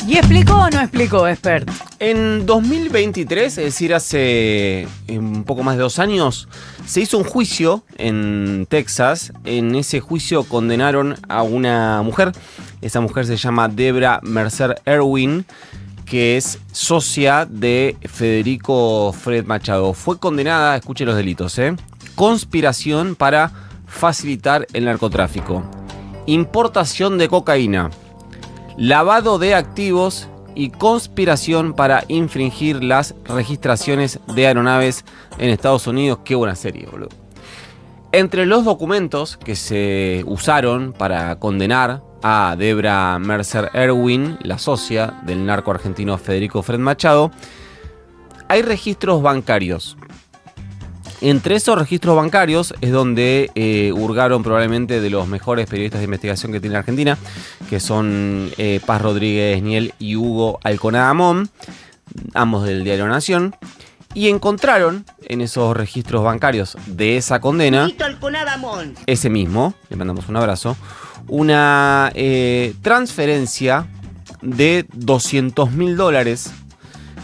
¿Y explicó o no explicó, Expert? En 2023, es decir, hace un poco más de 2 años, se hizo un juicio en Texas. En ese juicio condenaron a una mujer. Esa mujer se llama Debra Mercer Erwin, que es socia de Federico Fred Machado. Fue condenada, escuchen los delitos, conspiración para facilitar el narcotráfico, importación de cocaína, lavado de activos y conspiración para infringir las registraciones de aeronaves en Estados Unidos. Qué buena serie, boludo. Entre los documentos que se usaron para condenar a Debra Mercer Erwin, la socia del narco argentino Federico Fred Machado, hay registros bancarios. Entre esos registros bancarios es donde hurgaron probablemente de los mejores periodistas de investigación que tiene Argentina, que son Paz Rodríguez Niel y Hugo Alconada Amón, ambos del diario Nación, y encontraron en esos registros bancarios de esa condena, ese mismo, le mandamos un abrazo, una transferencia de $200.000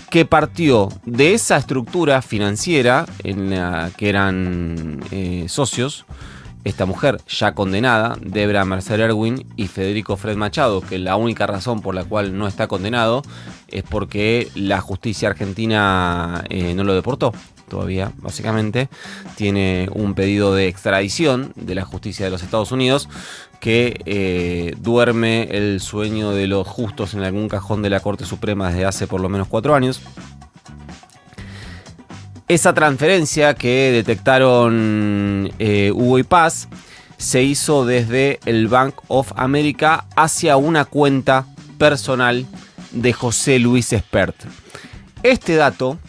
que partió de esa estructura financiera en la que eran socios esta mujer ya condenada, Debra Mercer Erwin, y Federico Fred Machado, que la única razón por la cual no está condenado es porque la justicia argentina no lo deportó todavía, básicamente. Tiene un pedido de extradición de la justicia de los Estados Unidos que duerme el sueño de los justos en algún cajón de la Corte Suprema desde hace por lo menos 4 años. Esa transferencia que detectaron Hugo y Paz se hizo desde el Bank of America hacia una cuenta personal de José Luis Espert. Este dato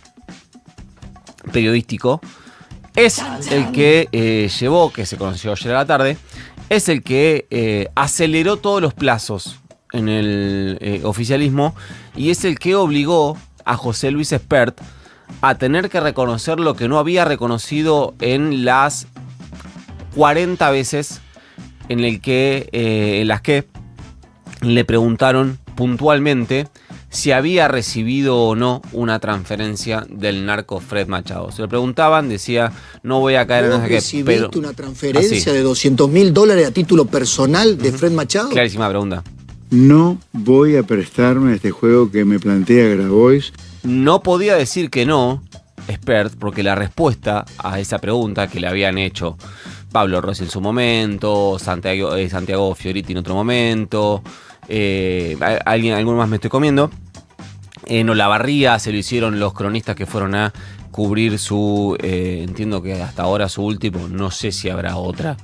periodístico es el que llevó, que se conoció ayer a la tarde, es el que aceleró todos los plazos en el oficialismo y es el que obligó a José Luis Espert a tener que reconocer lo que no había reconocido en las 40 veces en las que le preguntaron puntualmente si había recibido o no una transferencia del narco Fred Machado. Se lo preguntaban, decía, no voy a caer en no sé qué. ¿Recibiste una transferencia de $200.000 a título personal de Fred Machado? Clarísima pregunta. No voy a prestarme a este juego que me plantea Grabois. No podía decir que no, Espert, porque la respuesta a esa pregunta que le habían hecho Pablo Rossi en su momento, Santiago Fioriti en otro momento, alguno más me estoy comiendo, en Olavarría se lo hicieron los cronistas que fueron a cubrir su, entiendo que hasta ahora su último, no sé si habrá otra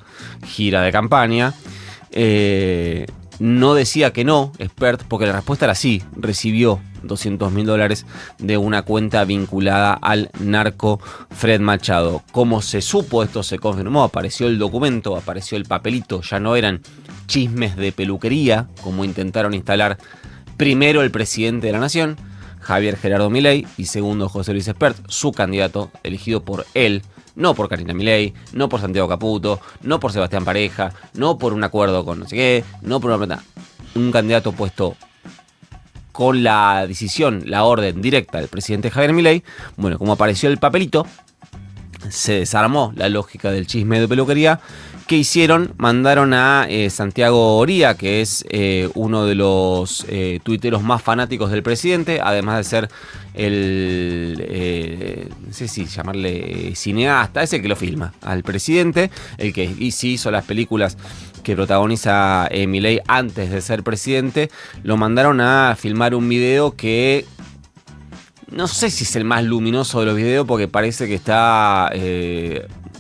gira de campaña. No decía que no, Espert, porque la respuesta era sí, recibió $200.000 de una cuenta vinculada al narco Fred Machado. Como se supo, esto se confirmó, apareció el documento, apareció el papelito, ya no eran chismes de peluquería, como intentaron instalar primero el presidente de la Nación, Javier Gerardo Milei, y segundo José Luis Espert, su candidato, elegido por él, no por Karina Milei, no por Santiago Caputo, no por Sebastián Pareja, no por un acuerdo con no sé qué, no por un candidato puesto con la decisión, la orden directa del presidente Javier Milei. Bueno, como apareció el papelito, se desarmó la lógica del chisme de peluquería. ¿Qué hicieron? Mandaron a Santiago Oría, que es uno de los tuiteros más fanáticos del presidente, además de ser no sé si llamarle cineasta, ese que lo filma al presidente, el que sí hizo las películas que protagoniza Milei antes de ser presidente. Lo mandaron a filmar un video que no sé si es el más luminoso de los videos, porque parece que está...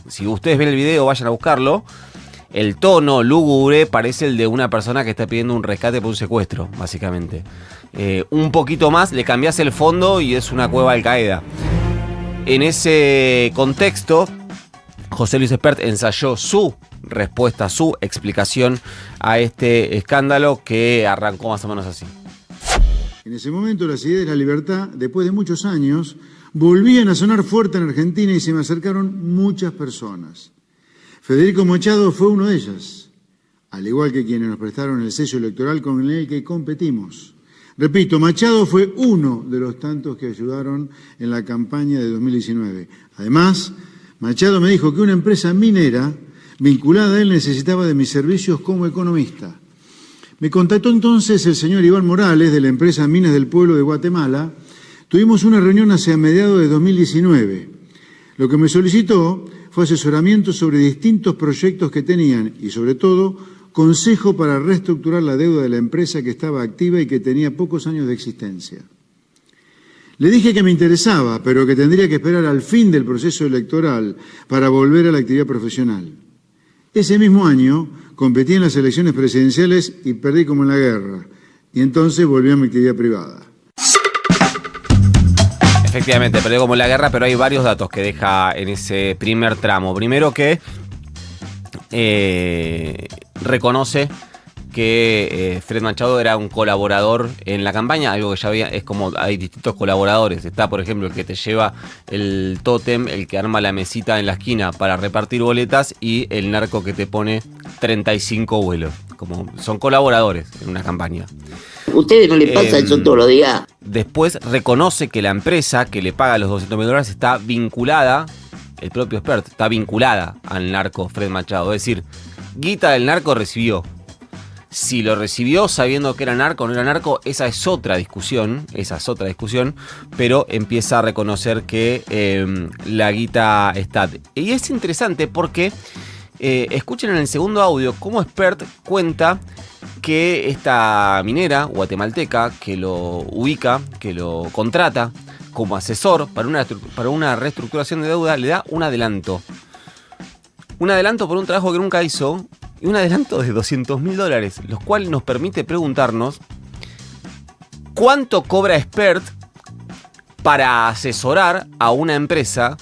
si ustedes ven el video, vayan a buscarlo. El tono lúgubre parece el de una persona que está pidiendo un rescate por un secuestro, básicamente. Un poquito más, le cambiás el fondo y es una cueva Al Qaeda. En ese contexto, José Luis Espert ensayó su respuesta, su explicación a este escándalo que arrancó más o menos así. En ese momento las ideas de la libertad, después de muchos años, volvían a sonar fuerte en Argentina y se me acercaron muchas personas. Federico Machado fue uno de ellas, al igual que quienes nos prestaron el sello electoral con el que competimos. Repito, Machado fue uno de los tantos que ayudaron en la campaña de 2019. Además, Machado me dijo que una empresa minera vinculada a él necesitaba de mis servicios como economista. Me contactó entonces el señor Iván Morales de la empresa Minas del Pueblo de Guatemala. Tuvimos una reunión hacia mediados de 2019. Lo que me solicitó fue asesoramiento sobre distintos proyectos que tenían y, sobre todo, consejo para reestructurar la deuda de la empresa que estaba activa y que tenía pocos años de existencia. Le dije que me interesaba, pero que tendría que esperar al fin del proceso electoral para volver a la actividad profesional. Ese mismo año competí en las elecciones presidenciales y perdí como en la guerra. Y entonces volví a mi actividad privada. Efectivamente, perdió como en la guerra, pero hay varios datos que deja en ese primer tramo. Primero que reconoce que Fred Machado era un colaborador en la campaña, algo que ya había, es como hay distintos colaboradores. Está, por ejemplo, el que te lleva el tótem, el que arma la mesita en la esquina para repartir boletas y el narco que te pone 35 vuelos. Como son colaboradores en una campaña. ¿Ustedes no le pasa eso todos los días? Después reconoce que la empresa que le paga los $200.000 está vinculada, el propio Espert, está vinculada al narco Fred Machado. Es decir, guita del narco recibió. Si lo recibió sabiendo que era narco o no era narco, esa es otra discusión, pero empieza a reconocer que la guita está. Y es interesante porque escuchen en el segundo audio cómo Espert cuenta que esta minera guatemalteca que lo ubica, que lo contrata como asesor para una reestructuración de deuda, le da un adelanto. Un adelanto por un trabajo que nunca hizo. Y un adelanto de $200.000, lo cual nos permite preguntarnos cuánto cobra Espert para asesorar a una empresa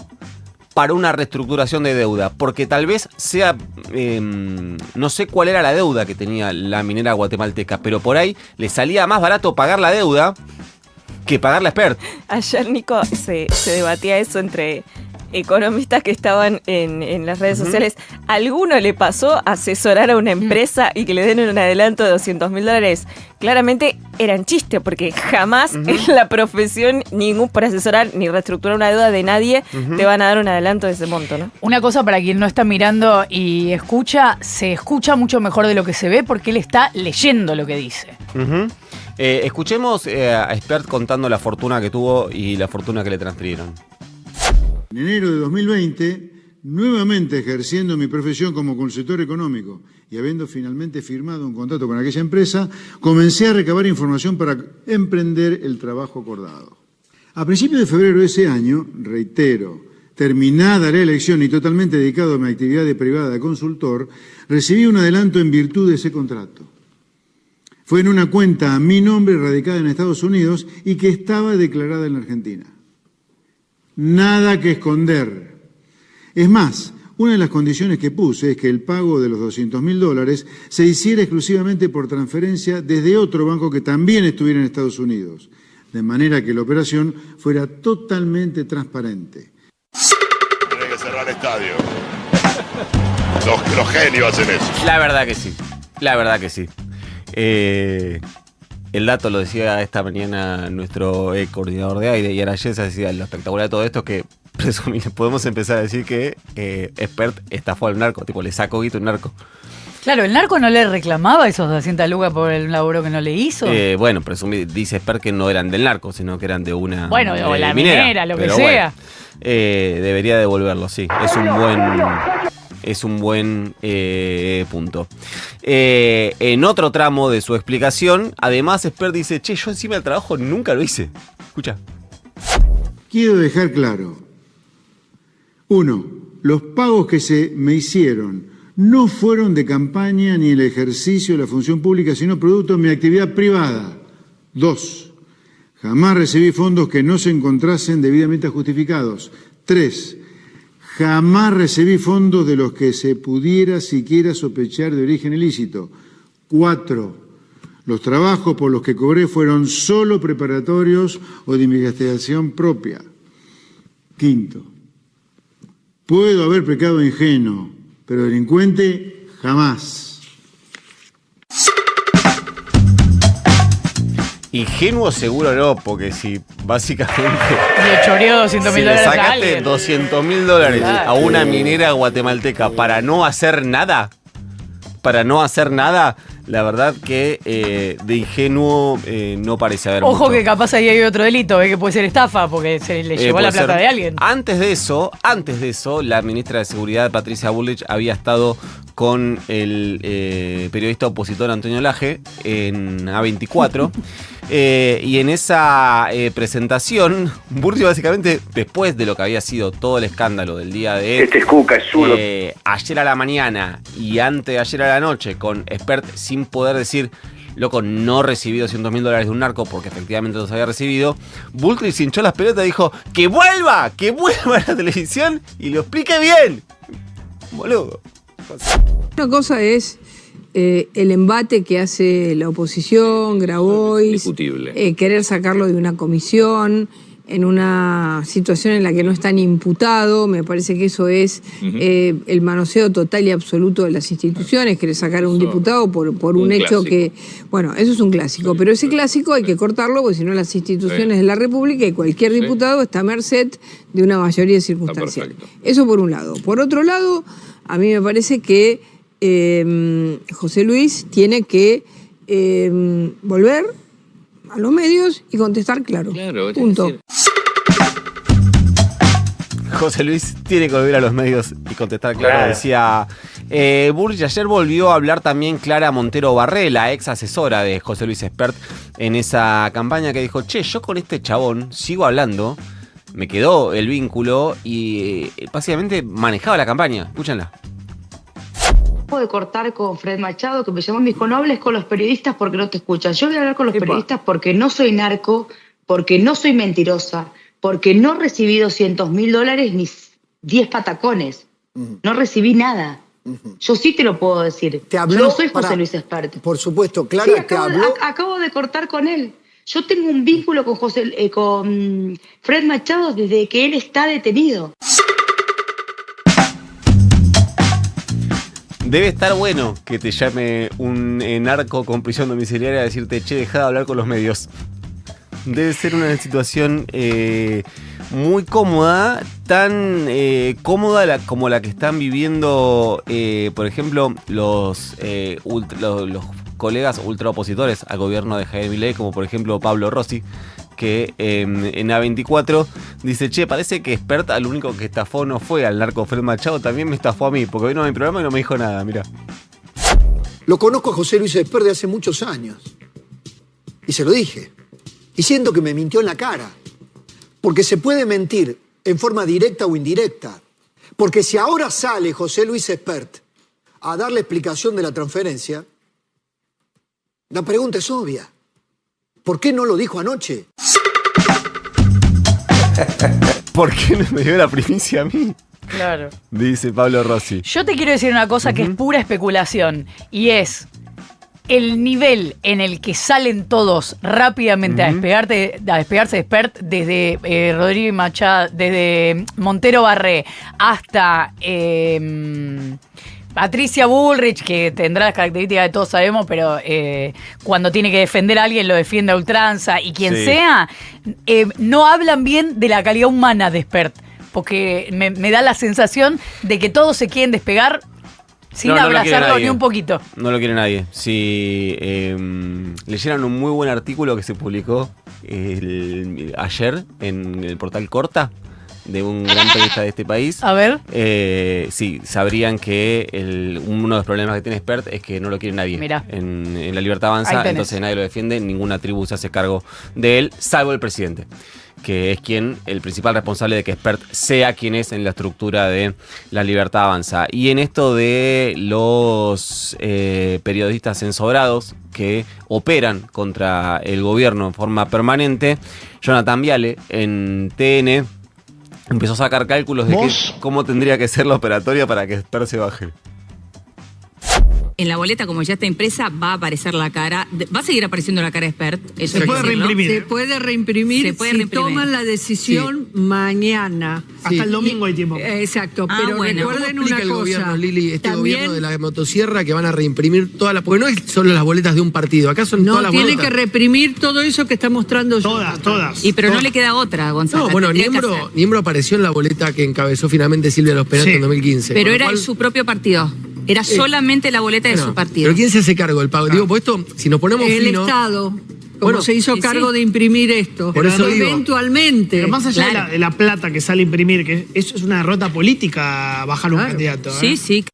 para una reestructuración de deuda. Porque tal vez sea, no sé cuál era la deuda que tenía la minera guatemalteca, pero por ahí le salía más barato pagar la deuda que pagar la Espert. Ayer, Nico, se debatía eso entre economistas que estaban en las redes sociales. ¿Alguno le pasó a asesorar a una empresa y que le den un adelanto de $200.000? Claramente eran chistes, porque jamás en la profesión, por asesorar ni reestructurar una deuda de nadie, te van a dar un adelanto de ese monto, ¿no? Una cosa para quien no está mirando y escucha, se escucha mucho mejor de lo que se ve porque él está leyendo lo que dice. Escuchemos a Espert contando la fortuna que tuvo y la fortuna que le transfirieron. En enero de 2020, nuevamente ejerciendo mi profesión como consultor económico y habiendo finalmente firmado un contrato con aquella empresa, comencé a recabar información para emprender el trabajo acordado. A principios de febrero de ese año, reitero, terminada la elección y totalmente dedicado a mi actividad de privada de consultor, recibí un adelanto en virtud de ese contrato. Fue en una cuenta a mi nombre radicada en Estados Unidos y que estaba declarada en la Argentina. Nada que esconder. Es más, una de las condiciones que puse es que el pago de los $200.000 se hiciera exclusivamente por transferencia desde otro banco que también estuviera en Estados Unidos, de manera que la operación fuera totalmente transparente. Tiene que cerrar el estadio. Los genios hacen eso. La verdad que sí. El dato lo decía esta mañana nuestro coordinador de AIDE, y ahora Yesa decía lo espectacular de todo esto, que podemos empezar a decir que Espert estafó al narco, tipo le sacó guito a un narco. Claro, ¿el narco no le reclamaba esos 200 lucas por el laburo que no le hizo? Bueno, dice Espert que no eran del narco, sino que eran de una o la minera, lo que sea. Debería devolverlo, sí. Es un buen punto. En otro tramo de su explicación, además Espert dice, yo encima del trabajo nunca lo hice. Escucha. Quiero dejar claro. 1. Los pagos que se me hicieron no fueron de campaña ni el ejercicio de la función pública, sino producto de mi actividad privada. 2. Jamás recibí fondos que no se encontrasen debidamente justificados. 3. Jamás recibí fondos de los que se pudiera siquiera sospechar de origen ilícito. 4. Los trabajos por los que cobré fueron solo preparatorios o de investigación propia. 5. Puedo haber pecado ingenuo, pero delincuente jamás. Ingenuo seguro no, porque si básicamente Le choreó $200.000 si le a sacaste alguien. $200.000 Claro. a una minera guatemalteca para no hacer nada, la verdad que de ingenuo no parece haber Ojo mucho. que capaz ahí hay otro delito, que puede ser estafa, porque se le llevó Puede la plata ser. de alguien. Antes de eso, la ministra de Seguridad, Patricia Bullrich, había estado con el periodista opositor Antonio Laje en A24. Y en esa presentación, Bullrich básicamente, después de lo que había sido todo el escándalo del día de Este es Cuca, es zurdo. ayer a la mañana y antes de ayer a la noche, con Spert sin poder decir, loco, no recibí $200.000 de un narco porque efectivamente los había recibido, Bullrich hinchó las pelotas y dijo, ¡que vuelva a la televisión y lo explique bien! Boludo. Una cosa es el embate que hace la oposición, Grabois, querer sacarlo de una comisión en una situación en la que no está ni imputado. Me parece que eso es el manoseo total y absoluto de las instituciones, querer sacar a un diputado por un hecho que... Bueno, eso es un clásico, pero ese clásico hay que cortarlo porque si no las instituciones de la República y cualquier diputado está a merced de una mayoría circunstancial. Eso por un lado. Por otro lado, a mí me parece que José Luis tiene que volver a los medios y contestar claro. Punto. José Luis tiene que volver a los medios y contestar claro. Decía Bullrich. Ayer volvió a hablar también Clara Montero Barré, la ex asesora de José Luis Espert, en esa campaña, que dijo, che, yo con este chabón sigo hablando, me quedó el vínculo y básicamente manejaba la campaña. Escúchenla. De cortar con Fred Machado, que me llamó y me dijo, no hables con los periodistas porque no te escuchan. Yo voy a hablar con los periodistas porque no soy narco, porque no soy mentirosa, porque no recibí $200.000 ni 10 patacones. No recibí nada. Yo sí te lo puedo decir. ¿Te habló? Yo no soy José Luis Espert. Por supuesto, Clara, sí, te habló. Acabo de cortar con él. Yo tengo un vínculo con con Fred Machado desde que él está detenido. Debe estar bueno que te llame un narco con prisión domiciliaria a decirte, che, dejá de hablar con los medios. Debe ser una situación muy cómoda, tan cómoda como la que están viviendo, por ejemplo, los colegas ultraopositores al gobierno de Javier Milei, como por ejemplo Pablo Rossi, que en A24 dice, che, parece que Espert al único que estafó no fue al narco Fred Machado, también me estafó a mí, porque vino a mi programa y no me dijo nada, mirá. Lo conozco a José Luis Espert de hace muchos años. Y se lo dije. Y siento que me mintió en la cara. Porque se puede mentir en forma directa o indirecta. Porque si ahora sale José Luis Espert a dar la explicación de la transferencia, la pregunta es obvia. ¿Por qué no lo dijo anoche? ¿Por qué no me dio la primicia a mí? Claro. Dice Pablo Rossi. Yo te quiero decir una cosa que es pura especulación, y es el nivel en el que salen todos rápidamente a despegarse de Espert, desde Rodríguez Machado, desde Montero Barré hasta Patricia Bullrich, que tendrá las características que todos sabemos, pero cuando tiene que defender a alguien lo defiende a ultranza, y quien sea, no hablan bien de la calidad humana de Espert, porque me da la sensación de que todos se quieren despegar sin abrazarlo ni un poquito. No lo quiere nadie. Si leyeron un muy buen artículo que se publicó ayer en el portal Corta, de un gran periodista de este país. A ver. Sí, sabrían que uno de los problemas que tiene Espert es que no lo quiere nadie. Mirá. En la Libertad Avanza, entonces nadie lo defiende, ninguna tribu se hace cargo de él, salvo el presidente, que es el principal responsable de que Espert sea quien es en la estructura de la Libertad Avanza. Y en esto de los periodistas ensobrados que operan contra el gobierno en forma permanente, Jonathan Viale en TN empezó a sacar cálculos de cómo tendría que ser la operatoria para que Espert se baje. En la boleta, como ya está impresa, va a aparecer la cara, va a seguir apareciendo la cara de Expert. Eso Se puede reimprimir. Se puede reimprimir si toman la decisión mañana. Hasta el domingo hay tiempo. Exacto, Ah, pero bueno. recuerden ¿Cómo explica una el gobierno, cosa. Lili, este también gobierno de la motosierra que van a reimprimir todas las... Porque no es solo las boletas de un partido, acá son no todas las tiene boletas. que reprimir todo eso que está mostrando Todas. Y pero no le queda otra, Gonzalo. No, bueno, Tendría que hacer. Niembro apareció en la boleta que encabezó finalmente Silvia Losperanto en 2015. Pero con lo era cual- su propio partido. Era solamente la boleta de Bueno, su partido. Pero ¿quién se hace cargo del pago? Digo, pues esto, si nos ponemos el fino... Estado. Como Bueno, se hizo y cargo sí. de imprimir esto. Por eso digo. Eventualmente. Pero más allá Claro. de la plata que sale a imprimir, que eso es una derrota política bajar un Claro. candidato. Sí, sí.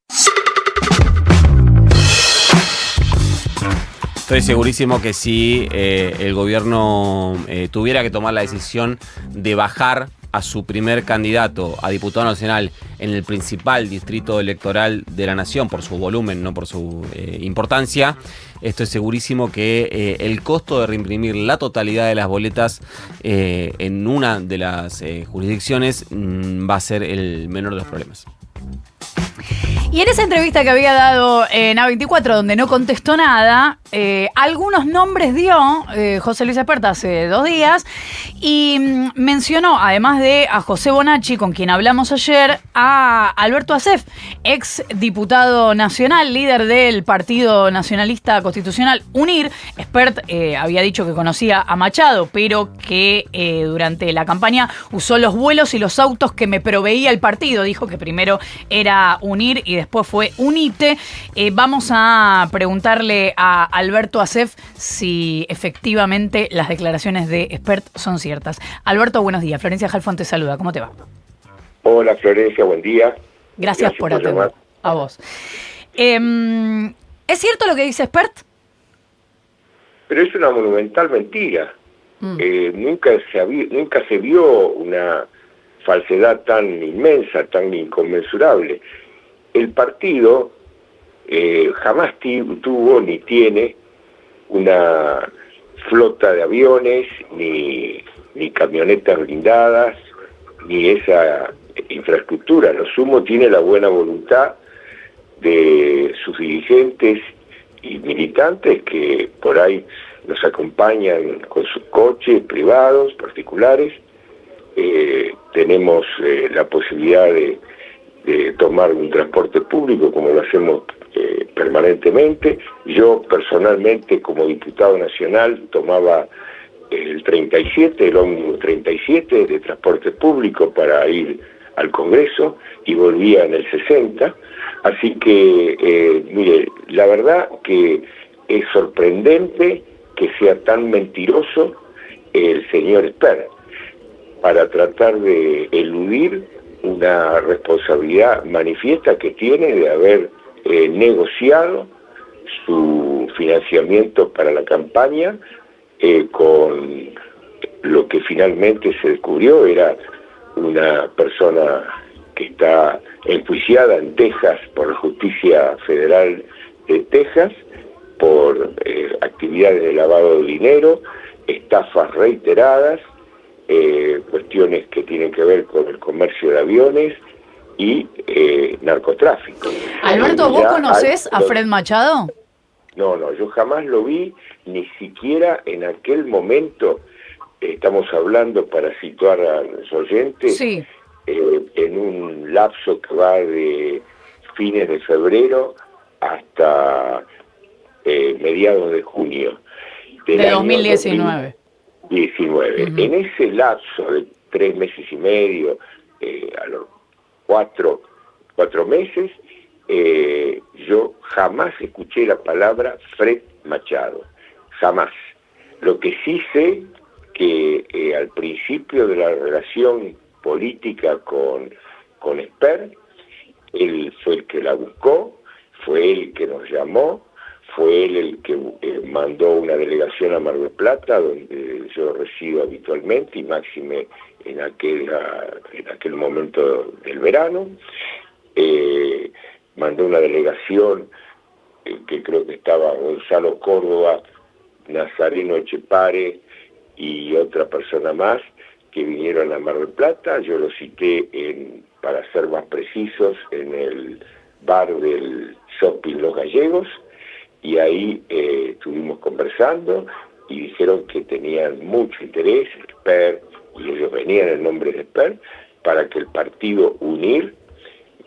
Estoy segurísimo que si el gobierno tuviera que tomar la decisión de bajar a su primer candidato a diputado nacional en el principal distrito electoral de la nación, por su volumen, no por su importancia, estoy segurísimo que el costo de reimprimir la totalidad de las boletas en una de las jurisdicciones va a ser el menor de los problemas. Y en esa entrevista que había dado en A24, donde no contestó nada, algunos nombres dio José Luis Espert hace 2 días y mencionó, además de a José Bonacci, con quien hablamos ayer, a Alberto Asef, ex diputado nacional, líder del Partido Nacionalista Constitucional UNIR. Espert había dicho que conocía a Machado, pero que durante la campaña usó los vuelos y los autos que me proveía el partido. Dijo que primero era UNIR y después fue UNITE. Vamos a preguntarle a Alberto Asef si efectivamente las declaraciones de Espert son ciertas. Alberto, buenos días. Florencia Halfon te saluda. ¿Cómo te va? Hola Florencia, buen día. Gracias por atender. llamar. A vos. ¿Es cierto lo que dice Espert? Pero es una monumental mentira. Nunca se vio una falsedad tan inmensa, tan inconmensurable. El partido jamás tuvo ni tiene una flota de aviones, ni camionetas blindadas, ni esa infraestructura. Lo sumo tiene la buena voluntad de sus dirigentes y militantes que por ahí nos acompañan con sus coches privados, particulares. Tenemos la posibilidad de tomar un transporte público como lo hacemos permanentemente. Yo personalmente como diputado nacional tomaba el 37, el ómnibus 37 de transporte público para ir al Congreso y volvía en el 60. Así que, mire, la verdad que es sorprendente que sea tan mentiroso el señor Espert para tratar de eludir una responsabilidad manifiesta que tiene de haber negociado su financiamiento para la campaña con lo que finalmente se descubrió era una persona que está enjuiciada en Texas por la Justicia Federal de Texas por actividades de lavado de dinero, estafas reiteradas, cuestiones que tienen que ver con el comercio de aviones y narcotráfico. Alberto, ¿vos conocés a Fred Machado? No, yo jamás lo vi, ni siquiera en aquel momento, estamos hablando para situar a los oyentes, Sí. En un lapso que va de fines de febrero hasta mediados de junio. Del De año 2019. 2019. En ese lapso de 3 meses y medio, a los 4 meses, yo jamás escuché la palabra Fred Machado, jamás. Lo que sí sé que al principio de la relación política con Espert, él fue el que la buscó, fue él que nos llamó, fue él el que mandó una delegación a Mar del Plata, donde yo resido habitualmente, y máxime en aquel momento del verano. Mandó una delegación que creo que estaba Gonzalo Córdoba, Nazareno Echepare y otra persona más que vinieron a Mar del Plata. Yo lo cité, para ser más precisos, en el bar del shopping Los Gallegos, y ahí estuvimos conversando y dijeron que tenían mucho interés, Esper, y ellos venían en nombre de Esper, para que el partido UNIR,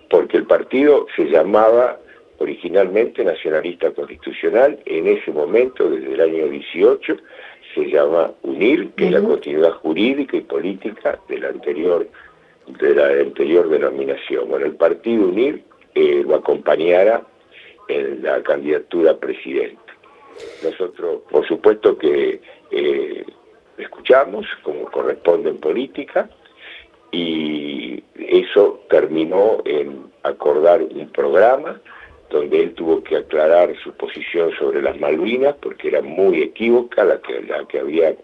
porque el partido se llamaba originalmente Nacionalista Constitucional, en ese momento, desde el año 18, se llama UNIR, que es la continuidad jurídica y política de la anterior denominación. Bueno, el partido UNIR lo acompañara en la candidatura a presidente. Nosotros, por supuesto que escuchamos, como corresponde en política, y eso terminó en acordar un programa donde él tuvo que aclarar su posición sobre las Malvinas, porque era muy equívoca la que había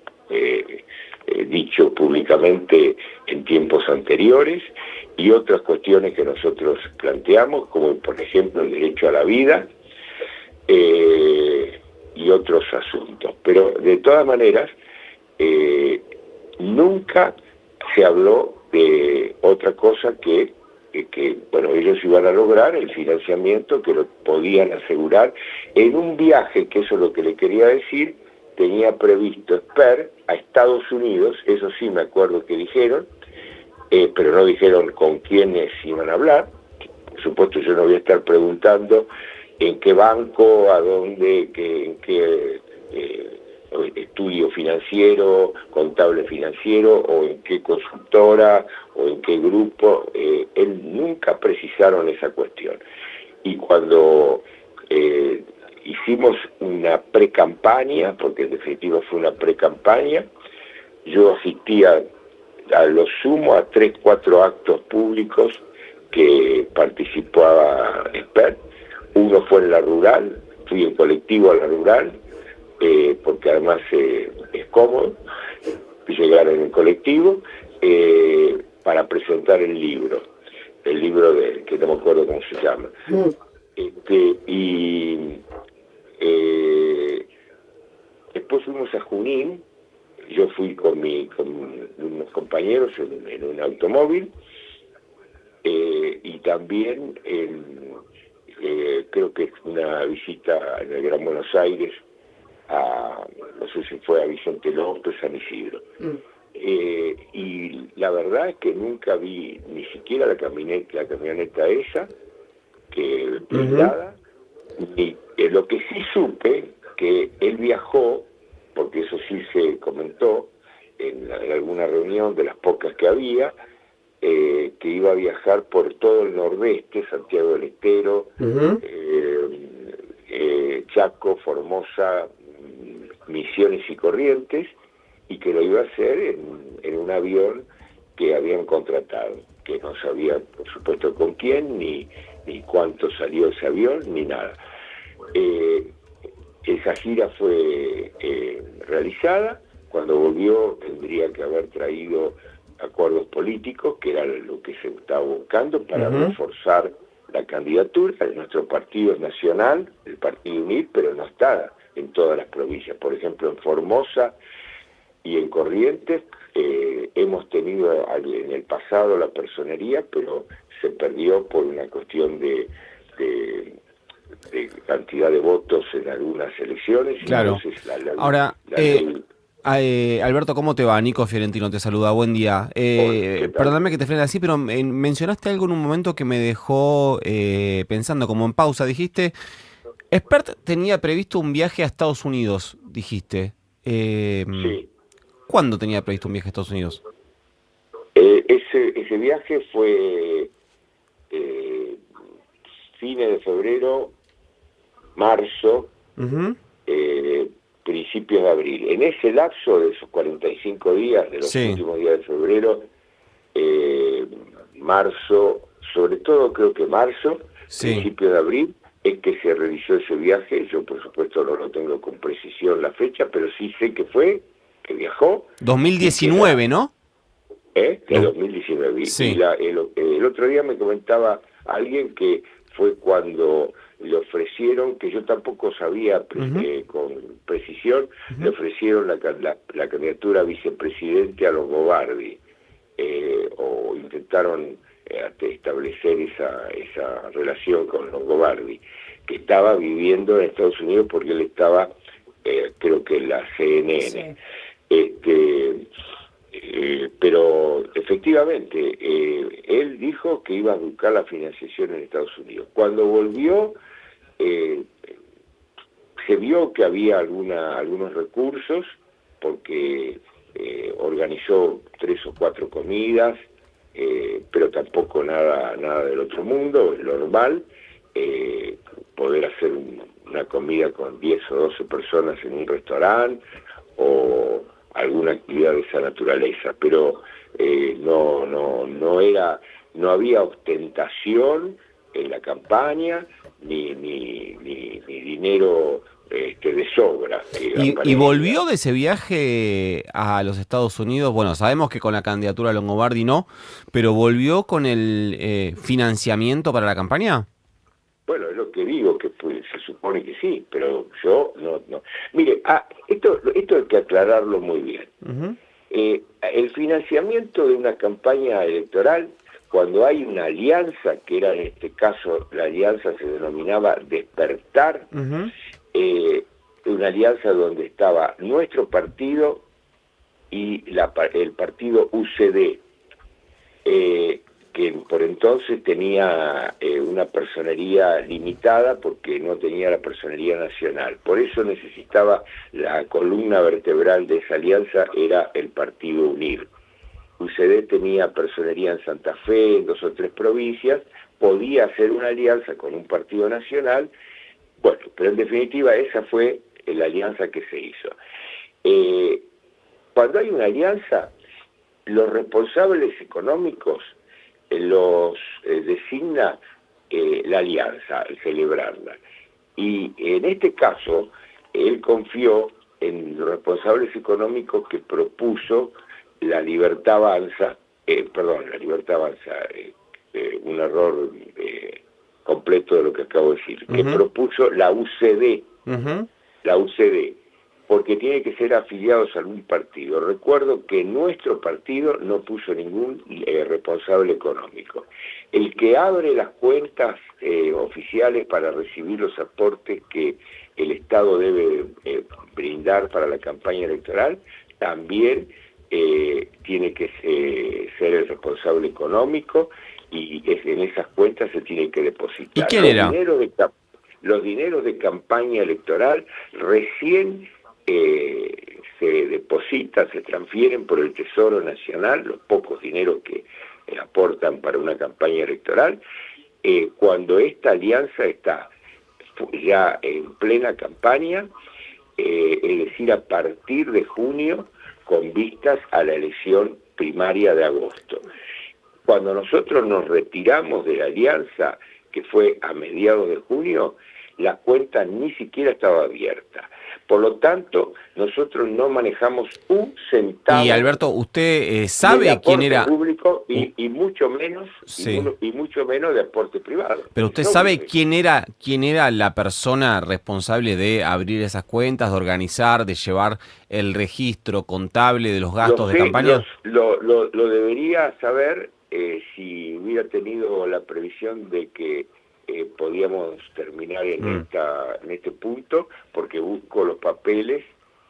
dicho públicamente en tiempos anteriores, y otras cuestiones que nosotros planteamos, como por ejemplo el derecho a la vida, y otros asuntos. Pero de todas maneras, nunca se habló de otra cosa que bueno, ellos iban a lograr el financiamiento, que lo podían asegurar en un viaje, que eso es lo que le quería decir, tenía previsto Esper a Estados Unidos, eso sí me acuerdo que dijeron, pero no dijeron con quiénes iban a hablar. Por supuesto yo no voy a estar preguntando en qué banco, a dónde, en qué estudio financiero, contable financiero, o en qué consultora, o en qué grupo. Él nunca precisaron esa cuestión. Y cuando hicimos una pre-campaña, porque en definitiva fue una pre-campaña, yo asistía a lo sumo a 3-4 actos públicos que participaba Esper. Uno fue en la rural, fui en colectivo a la rural, porque además es cómodo llegar en el colectivo, para presentar el libro que no me acuerdo cómo se llama. Después fuimos a Junín, yo fui con unos compañeros en un automóvil, y también creo que es una visita en el Gran Buenos Aires, no sé si fue a Vicente López, San Isidro. Y la verdad es que nunca vi ni siquiera la camioneta esa, que blindada, ni lo que sí supe, que él viajó, porque eso sí se comentó en alguna reunión de las pocas que había, que iba a viajar por todo el nordeste, Santiago del Estero, Chaco, Formosa, Misiones y Corrientes, y que lo iba a hacer en un avión que habían contratado, que no sabía por supuesto con quién, ni cuánto salió ese avión, ni nada. Esa gira fue realizada. Cuando volvió tendría que haber traído acuerdos políticos, que era lo que se estaba buscando para reforzar la candidatura. Nuestro partido es nacional, el Partido UNIR, pero no está en todas las provincias. Por ejemplo, en Formosa y en Corrientes hemos tenido en el pasado la personería, pero se perdió por una cuestión de cantidad de votos en algunas elecciones. Claro. Entonces, Ahora, Alberto, ¿cómo te va? Nico Fiorentino te saluda, buen día. Perdóname que te frene así, pero mencionaste algo en un momento que me dejó pensando, como en pausa. Dijiste, Espert tenía previsto un viaje a Estados Unidos, dijiste. Sí. ¿Cuándo tenía previsto un viaje a Estados Unidos? Ese viaje fue fines de febrero, marzo, principios de abril. En ese lapso de esos 45 días, de los últimos días de febrero, marzo, sobre todo creo que marzo, principios de abril, es que se realizó ese viaje. Yo por supuesto no lo tengo con precisión la fecha, pero sí sé que viajó. 2019, ¿no? De 2019. Sí. Y el otro día me comentaba alguien que fue cuando le ofrecieron, que yo tampoco sabía con precisión, le ofrecieron la candidatura a vicepresidente a Longobardi, o intentaron establecer esa relación con Longobardi, que estaba viviendo en Estados Unidos porque él estaba, creo que en la CNN. Sí. Pero efectivamente, él dijo que iba a buscar la financiación en Estados Unidos. Cuando volvió, se vio que había algunos recursos, porque organizó 3 o 4 comidas, pero tampoco nada del otro mundo, es normal, poder hacer una comida con 10 o 12 personas en un restaurante, o alguna actividad de esa naturaleza, pero no había ostentación en la campaña, ni dinero de sobra. ¿Y volvió de ese viaje a los Estados Unidos? Bueno, sabemos que con la candidatura a Longobardi no, pero ¿volvió con el financiamiento para la campaña? Bueno, es lo que digo, que pues, se supone que sí, pero yo no. Mire, esto hay que aclararlo muy bien. Uh-huh. El financiamiento de una campaña electoral, cuando hay una alianza, que era en este caso, la alianza se denominaba Despertar, uh-huh. Una alianza donde estaba nuestro partido y el partido UCD, que por entonces tenía una personería limitada porque no tenía la personería nacional. Por eso necesitaba la columna vertebral de esa alianza, era el partido UNIR. UCD tenía personería en Santa Fe, en 2 o 3 provincias, podía hacer una alianza con un partido nacional. Bueno, pero en definitiva esa fue la alianza que se hizo. Cuando hay una alianza, los responsables económicos los designa la alianza, al celebrarla. Y en este caso, él confió en los responsables económicos que propuso la Libertad Avanza, un error completo de lo que acabo de decir, uh-huh. Que propuso la UCD, uh-huh. La UCD, porque tiene que ser afiliados a algún partido. Recuerdo que nuestro partido no puso ningún responsable económico. El que abre las cuentas oficiales para recibir los aportes que el Estado debe brindar para la campaña electoral, también tiene que ser el responsable económico, y en esas cuentas se tiene que depositar. ¿Y quién era? Los dineros de campaña electoral recién se depositan, se transfieren por el Tesoro Nacional, los pocos dineros que aportan para una campaña electoral, cuando esta alianza está ya en plena campaña, es decir, a partir de junio, con vistas a la elección primaria de agosto. Cuando nosotros nos retiramos de la alianza, que fue a mediados de junio, la cuenta ni siquiera estaba abierta. Por lo tanto, nosotros no manejamos un centavo. Y Alberto, ¿usted sabe quién era? Público y mucho menos, sí. y mucho menos de aporte privado. Pero usted sabe quién era la persona responsable de abrir esas cuentas, de organizar, de llevar el registro contable de los gastos de campaña. Lo debería saber si hubiera tenido la previsión de que podíamos terminar en este punto, porque busco los papeles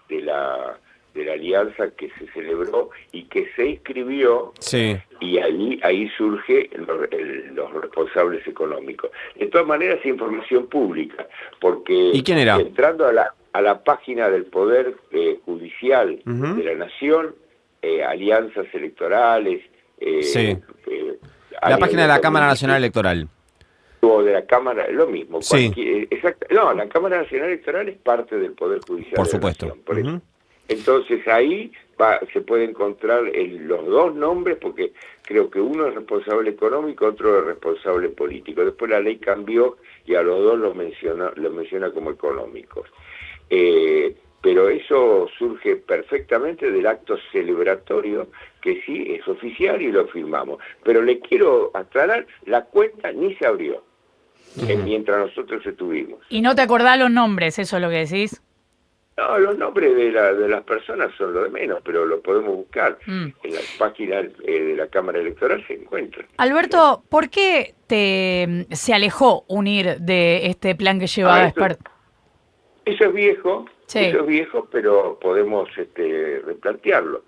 de la alianza que se celebró y que se inscribió, sí. Y ahí surge los responsables económicos. De todas maneras, es información pública, porque ¿y quién era? Entrando a la página del Poder Judicial de la Nación, alianzas electorales, sí. La página de la Cámara Nacional Electoral. O de la Cámara, lo mismo. Sí. No, la Cámara Nacional Electoral es parte del Poder Judicial. Por supuesto. Por eso. Entonces ahí se puede encontrar los dos nombres, porque creo que uno es responsable económico, otro es responsable político. Después la ley cambió y a los dos los menciona como económicos. Pero eso surge perfectamente del acto celebratorio, que sí es oficial y lo firmamos. Pero le quiero aclarar, la cuenta ni se abrió mientras nosotros estuvimos. ¿Y no te acordás los nombres, eso es lo que decís? No, los nombres de las personas son lo de menos, pero lo podemos buscar. En las páginas de la Cámara Electoral se encuentran. Alberto, ¿por qué se alejó UNIR de este plan que llevaba Espert? Eso es viejo, sí. Eso es viejo, pero podemos replantearlo.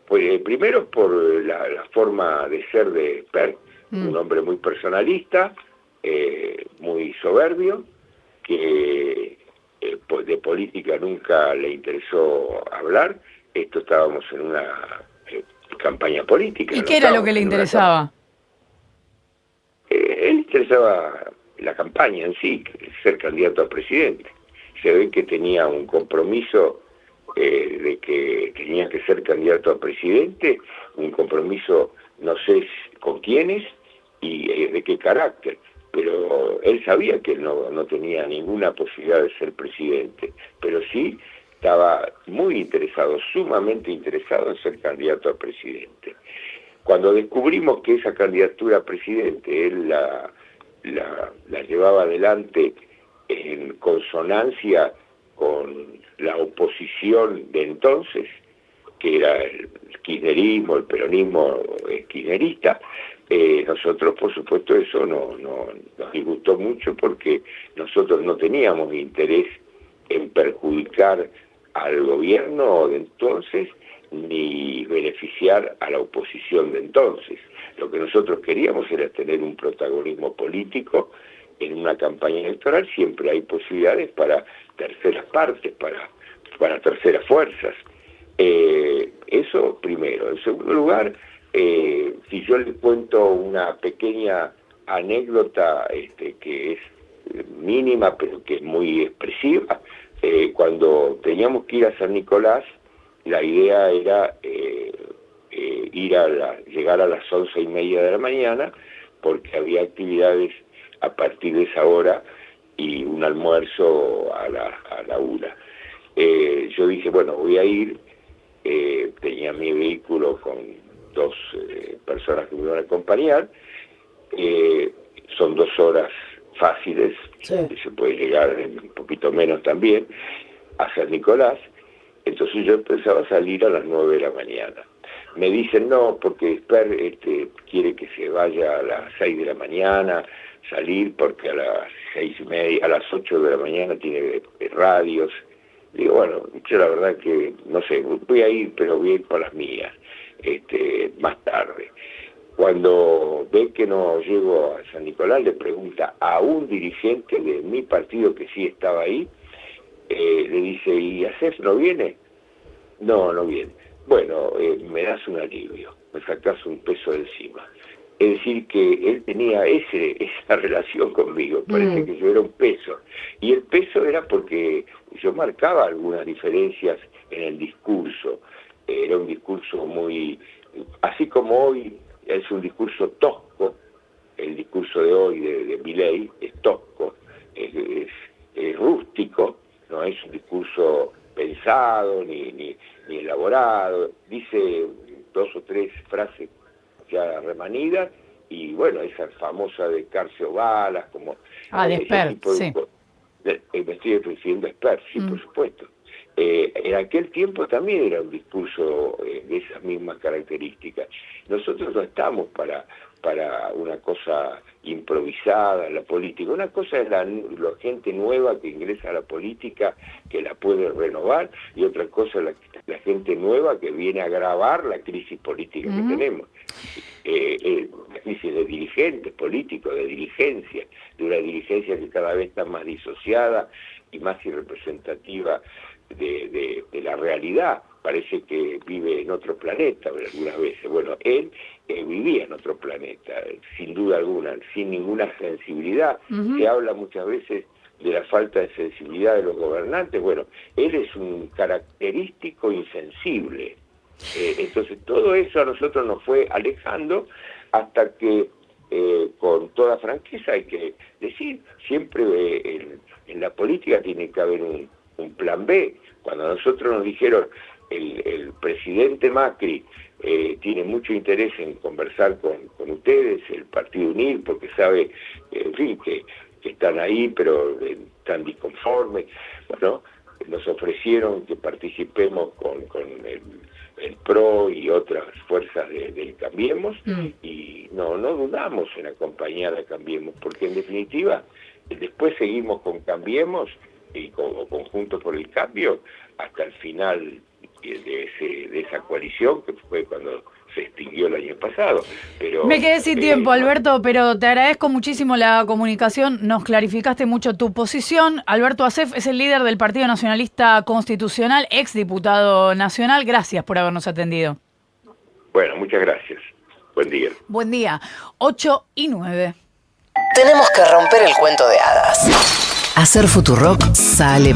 Pues primero por la forma de ser de Espert, un hombre muy personalista, muy soberbio, que de política nunca le interesó hablar. Estábamos en una campaña política. ¿Y qué era lo que le interesaba? Él interesaba la campaña en sí, ser candidato a presidente. Se ve que tenía un compromiso de que tenía que ser candidato a presidente, un compromiso no sé con quiénes y de qué carácter, pero él sabía que no tenía ninguna posibilidad de ser presidente, pero sí estaba muy interesado, sumamente interesado en ser candidato a presidente. Cuando descubrimos que esa candidatura a presidente él la llevaba adelante en consonancia con la oposición de entonces, que era el kirchnerismo, el peronismo kirchnerista, nosotros por supuesto eso nos disgustó mucho porque nosotros no teníamos interés en perjudicar al gobierno de entonces ni beneficiar a la oposición de entonces. Lo que nosotros queríamos era tener un protagonismo político en una campaña electoral. Siempre hay posibilidades para terceras partes, para terceras fuerzas. Eso primero. En segundo lugar, si yo les cuento una pequeña anécdota que es mínima pero que es muy expresiva, cuando teníamos que ir a San Nicolás, la idea era llegar a las 11:30 de la mañana, porque había actividades a partir de esa hora y un almuerzo a la 1. Yo dije, bueno, voy a ir. Tenía mi vehículo con 2 personas que me iban a acompañar. Son 2 horas fáciles, sí. Se puede llegar en un poquito menos también a San Nicolás. Entonces yo empezaba a salir a las 9 de la mañana. Me dicen no, porque Espert quiere que se vaya a las 6 de la mañana, salir porque a las 6:30, a las 8 de la mañana tiene radios. Digo, bueno, yo la verdad que, no sé, voy a ir, pero voy a ir por las mías, más tarde. Cuando ve que no llego a San Nicolás, le pregunta a un dirigente de mi partido que sí estaba ahí, le dice, ¿y Acef no viene? No viene. Bueno, me das un alivio, me sacás un peso de encima. Es decir, que él tenía esa relación conmigo, parece que yo era un peso. Y el peso era porque yo marcaba algunas diferencias en el discurso. Era un discurso muy, así como hoy es un discurso tosco, el discurso de hoy de Milei es tosco, es rústico, no es un discurso pensado ni elaborado, dice 2 o 3 frases ya remanidas, y bueno, esa famosa de Carcio Balas, como... de Espert, sí. Me estoy refiriendo a Espert, sí, por supuesto. En aquel tiempo también era un discurso de esas mismas características. Nosotros no estamos para una cosa improvisada en la política. Una cosa es la gente nueva que ingresa a la política, que la puede renovar, y otra cosa es la gente nueva que viene a agravar la crisis política que tenemos. La crisis de dirigentes políticos, de una dirigencia que cada vez está más disociada y más irrepresentativa de la realidad. Parece que vive en otro planeta algunas veces. Bueno, él vivía en otro planeta, sin duda alguna, sin ninguna sensibilidad. Se habla muchas veces de la falta de sensibilidad de los gobernantes. Bueno, él es un característico insensible. Entonces todo eso a nosotros nos fue alejando hasta que, con toda franqueza hay que decir, siempre en la política tiene que haber un plan B. Cuando a nosotros nos dijeron el presidente Macri tiene mucho interés en conversar con ustedes, el Partido UNIR, porque sabe, en fin, que están ahí, pero están disconformes. Bueno, nos ofrecieron que participemos con el PRO y otras fuerzas del Cambiemos, y no dudamos en acompañar a Cambiemos, porque en definitiva después seguimos con Cambiemos y con Juntos por el Cambio hasta el final de esa coalición, que fue cuando se extinguió el año pasado. Pero me quedé sin tiempo, Alberto, pero te agradezco muchísimo la comunicación, nos clarificaste mucho tu posición. Alberto Asef es el líder del Partido Nacionalista Constitucional, exdiputado nacional. Gracias por habernos atendido. Bueno, muchas gracias. Buen día. Buen día. 8:09. Tenemos que romper el cuento de hadas. Hacer Futurock sale